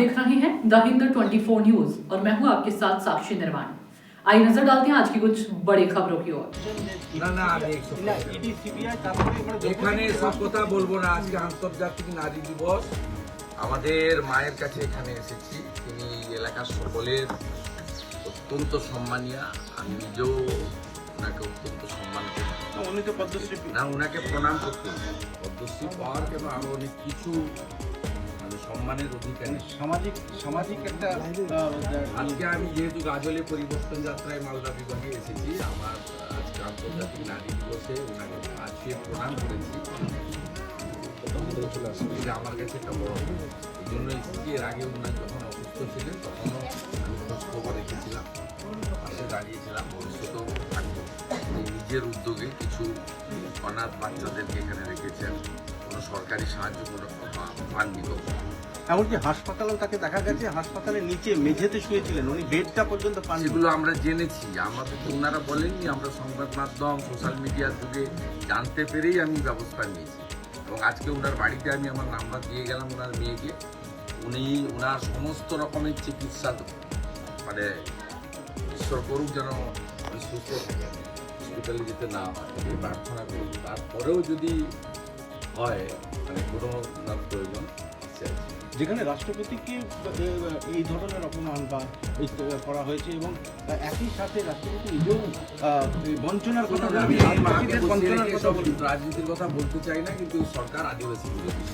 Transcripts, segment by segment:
देख रहे हैं द हिंद 24 न्यूज और मैं हूं आपके साथ साक्षी निर्वाण। आइए नजर डालते हैं आज की कुछ बड़ी खबरों की ओर। এখানে সব কথা বলবো না। আজকে আন্তর্জাতিক নারী দিবস। আমাদের মায়ের কাছে এখানে এসেছি। তিনি এলাকার সকলের অত্যন্ত সম্মানীয়। আমি নিজেও ওনাকে অত্যন্ত সম্মান করি। উনি তো পদ্মশ্রী না, ওনাকে প্রণাম করতে পদ্মশ্রী পাওয়ার কেন আরো অনেক কিছু মানে সম্মানের অধিকারী। সামাজিক একটা আজকে আমি যেহেতু গাজলে পরিবর্তন যাত্রায় মালদা বিভাগে এসেছি, আমার আজকে আন্তর্জাতিক নারী দিবসে ওনাকে আজকে প্রণাম করেছি। এটা আমার কাছে একটা বড়, এই জন্য এসেছি। এর আগে ওনার যখন অসুস্থ ছিলেন তখনও আমি খোঁজ খবর রেখেছিলাম, পাশে দাঁড়িয়েছিলাম, ভবিষ্যতেও থাকবো। নিজের উদ্যোগে কিছু অনাথ বাচ্চাদেরকে এখানে রেখেছেন, কোনো সরকারি সাহায্য কোনো পাননি কখনো। এমনকি হাসপাতালেও তাকে দেখা গেছে হাসপাতালের নিচে মেঝেতে শুয়েছিলেন, উনি বেডটা পর্যন্ত পান। সেগুলো আমরা জেনেছি, আমাদের তো ওনারা বলেননি। আমরা সংবাদ মাধ্যম সোশ্যাল মিডিয়ার যুগে জানতে পেরেই আমি ব্যবস্থা নিয়েছি এবং আজকে ওনার বাড়িতে আমি আমার নাম্বার দিয়ে গেলাম ওনার মেয়েকে। উনি ওনার সমস্ত রকমের চিকিৎসা মানে ঈশ্বর করুক যেন উনি সুস্থ থাকেন, হসপিটালে যেতে না হয় এই প্রার্থনা করুক। তারপরেও যদি হয় মানে কোনো ওনার প্রয়োজন আছে। যেখানে রাষ্ট্রপতিকে এই ধরনের অপমান বা করা হয়েছে এবং একই সাথে রাষ্ট্রপতি নিজেও বঞ্চনার কথা রাজনীতির কথা বলতে চাই না, কিন্তু সরকার আদিবাসী বিরোধী।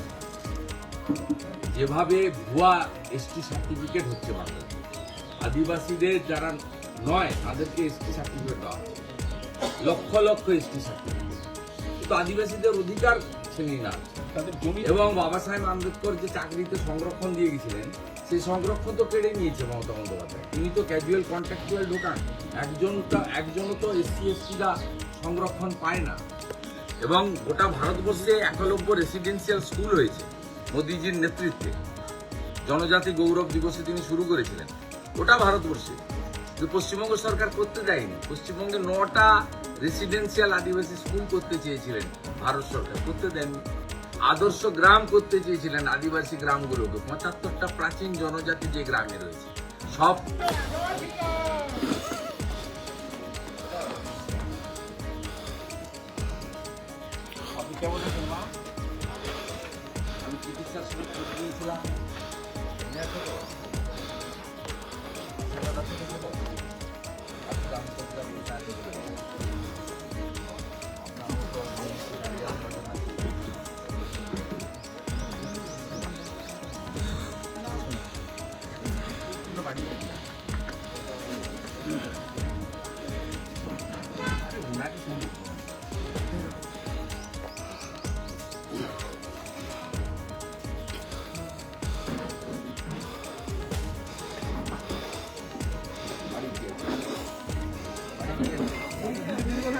যেভাবে ভুয়া এসটি সার্টিফিকেট হচ্ছে বাংলাদেশে, আদিবাসীদের যারা নয় তাদেরকে এসটি সার্টিফিকেট দেওয়া হচ্ছে, লক্ষ লক্ষ এসটি সার্টিফিকেট, কিন্তু আদিবাসীদের অধিকার ছিনিয়ে না তাদের জমি। এবং বাবা সাহেব আম্বেদকর যে চাকরিতে সংরক্ষণ দিয়ে গেছিলেন সেই সংরক্ষণ তো কেড়ে নিয়েছে মমতা বন্দ্যোপাধ্যায়। তিনি তো ক্যাজুয়াল কন্ট্রাকচুয়াল ঢোকান, একজনও তো এসসি এসটিরা সংরক্ষণ পায় না। এবং গোটা ভারতবর্ষে 91 রেসিডেন্সিয়াল স্কুল হয়েছে মোদিজির নেতৃত্বে। জনজাতি গৌরব দিবসে তিনি শুরু করেছিলেন গোটা ভারতবর্ষে, কিন্তু পশ্চিমবঙ্গ সরকার করতে দেয়নি। পশ্চিমবঙ্গে 9টা রেসিডেন্সিয়াল আদিবাসী স্কুল করতে চেয়েছিলেন ভারত সরকার, করতে দেননি। আদর্শ গ্রাম করতে চেয়েছিলেন আদিবাসী গ্রামগুলোকে, 75টা প্রাচীন জনজাতি যে গ্রামে রয়েছে সব। আপনি কেমন আছেন মা? আমি চিকিৎসার সুযোগ করে দিয়েছিলাম।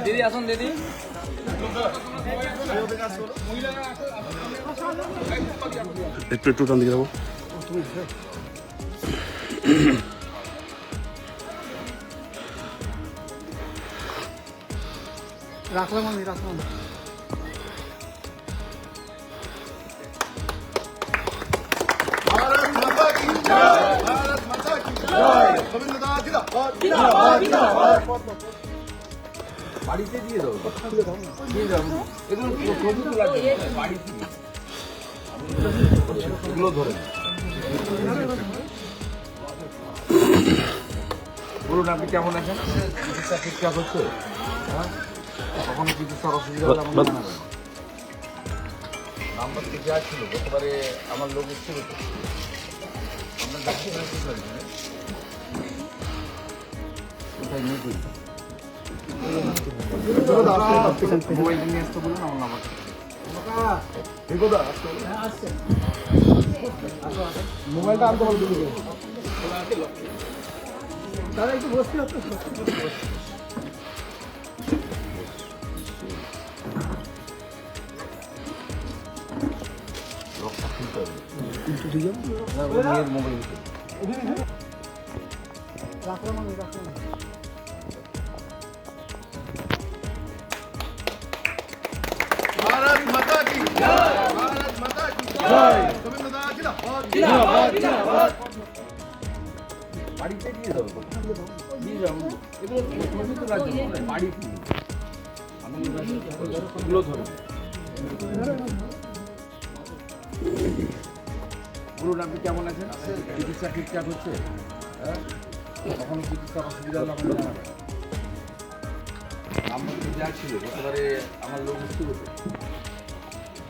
দিদি আসুন দিদি। একটু টান দিকে যাবো। রাখলাম আমি রাখলাম। भारत माता की जय, भारत माता की जय। গোবিন্দদাস জিন্দাবাদ। বাড়িতে দিয়ে দাও, দিয়ে দাও। এগুলো ছবি তোলার জন্য বাড়িতে দিয়ে দাও। এগুলো ধরে বলুন আপনি কেমন আছেন? চিকিৎসা ঠিকঠাক হচ্ছে? হ্যাঁ, কখনো চিকিৎসার অসুবিধা হলে আমাকে জানাবেন। নাম্বার তো দেওয়া ছিল, গতবারে আমার লোক এসেছিল তো। আপনার ডাক্তার কোথায় নিয়ে করি মোবাইলটা নিয়ে আসতে বলুন আমার নাম্বার। মোবাইলটা আনতে বলতে দিবে দাদা, একটু বসতে হতো। রাখলাম আমি রাখলাম। भारत माता की जय, भारत माता की जय। গোবিন্দদাস বাড়িতে দিয়ে দাও দিয়ে যাও এগুলো ছবি তোলার জন্য নয়, বাড়িতে আমি এগুলো ধরে বলুন আপনি কেমন আছেন? চিকিৎসা ঠিকঠাক হচ্ছে? হ্যাঁ কখনো চিকিৎসার অসুবিধা হলে আমাকে জানাবেন। আমার তো যা ছিল একেবারে আমার লোক ছিল তো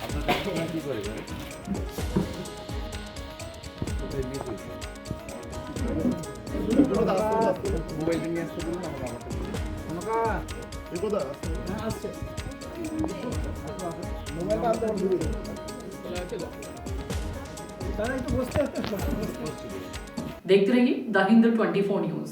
আপনার ডাক্তাররা কী করে জানেন? কোথায় নিয়ে চলছে মোবাইলটা নিয়ে আসতে বলুন আমার আমারটা বলুন। মোবাইলটা আনতে বলুন তারা একটু বসতে देखते रहिए द हिंद 24 न्यूज।